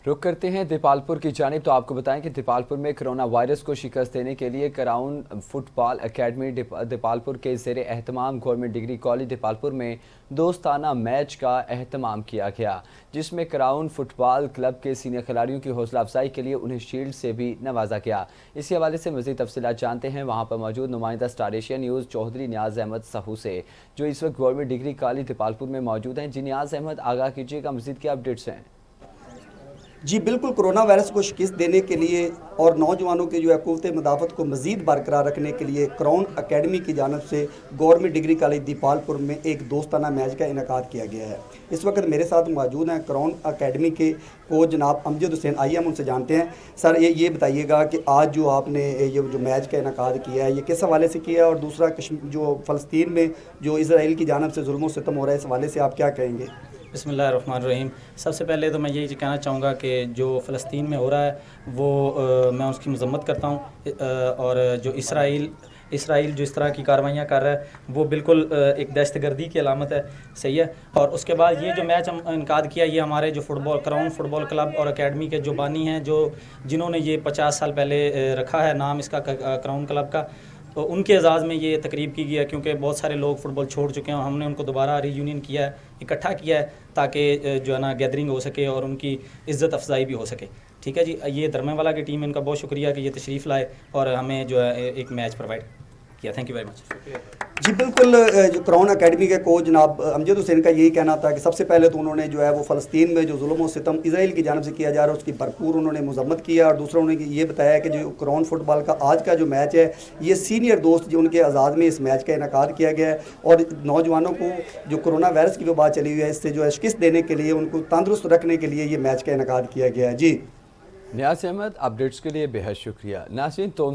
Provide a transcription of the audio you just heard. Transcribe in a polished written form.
रुक करते हैं दीपालपुर की जानिब। तो आपको बताएं कि दीपालपुर में कोरोना वायरस को शिकस्त देने के लिए क्राउन फुटबॉल एकेडमी दीपालपुर के ज़ेर एहतमाम गवर्नमेंट डिग्री कॉलेज दीपालपुर में दोस्ताना मैच का एहतमाम किया गया, जिसमें क्राउन फुटबॉल क्लब के सीनियर खिलाड़ियों की हौसला अफजाई के लिए उन्हें शील्ड से भी नवाजा गया। इसी हवाले से मज़ीद तफसीलात जानते हैं वहाँ पर मौजूद नुमाइंदा स्टार एशिया न्यूज़ चौधरी नियाज़ अहमद सहू से, जो इस वक्त गवर्नमेंट डिग्री कॉलेज दीपालपुर में मौजूद हैं। जी नियाज़ अहमद, आगाह कीजिएगा, मज़ीद क्या अपडेट्स हैं? जी बिल्कुल, कोरोना वायरस को शिकस्त देने के लिए और नौजवानों के जो है क़ुव्वत मदाफ़त को मज़ीद बरकरार रखने के लिए क्राउन अकेडमी की जानिब से गवर्नमेंट डिग्री कॉलेज दीपालपुर में एक दोस्ताना मैच का इनेकाद किया गया है। इस वक्त मेरे साथ मौजूद हैं क्राउन अकेडमी के कोच जनाब अमजद हुसैन। आइए हम उनसे जानते हैं। सर, ये बताइएगा कि आज जो आपने ये जो मैच का इनेकाद किया है, ये किस हवाले से किया है, और दूसरा जो फ़लस्तीन में जो इसराइल की जानिब से जुल्म व सितम हो रहा है, इस हवाले से आप क्या कहेंगे? बिस्मिल्लाहिर्रहमानिर्रहीम। सबसे पहले तो मैं यही कहना चाहूँगा कि जो फ़लस्तीन में हो रहा है वो मैं उसकी मज़म्मत करता हूँ, और जो इसराइल जो इस तरह की कार्रवाइयाँ कर रहा है वो बिल्कुल एक दहशतगर्दी की अलामत है। सही है। और उसके बाद ये जो मैच हम इनकाद किया, ये हमारे जो क्राउन फुटबॉल क्लब और अकेडमी के जो बानी हैं, जिन्होंने ये 50 साल पहले रखा है नाम इसका क्राउन क्लब का, तो उनके एजाज़ में ये तकरीब की गई है, क्योंकि बहुत सारे लोग फ़ुटबॉल छोड़ चुके हैं और हमने उनको दोबारा रीयूनियन किया है, इकट्ठा किया है, ताकि जो है ना गैदरिंग हो सके और उनकी इज़्ज़त अफजाई भी हो सके। ठीक है जी। ये धर्मेवाला की टीम, इनका बहुत शुक्रिया कि ये तशरीफ़ लाए और हमें जो है एक मैच प्रोवाइड किया। Thank you very much. जी बिल्कुल, जो क्राउन अकेडमी के कोच जनाब अमजद हुसैन का यही कहना था कि सबसे पहले तो उन्होंने जो है वो फ़लस्तीन में जो जुल्म व सितम इसराइल की जानिब से किया जा रहा है उसकी भरपूर उन्होंने मज़म्मत किया, और दूसरा उन्होंने ये बताया कि जो क्राउन फुटबॉल का आज का जो मैच है, ये सीनियर दोस्त जो उनके आज़ाद में इस मैच का इनेकाद किया गया है, और नौजवानों को जो कोरोना वायरस की वबा चली हुई है इससे जो है शिकस्त देने के लिए, उनको तंदुरुस्त रखने के लिए ये मैच का इनेकाद किया गया है। जी नियाज़ अहमद, अपडेट्स के लिए बेहद शुक्रिया। नाज़रीन, तो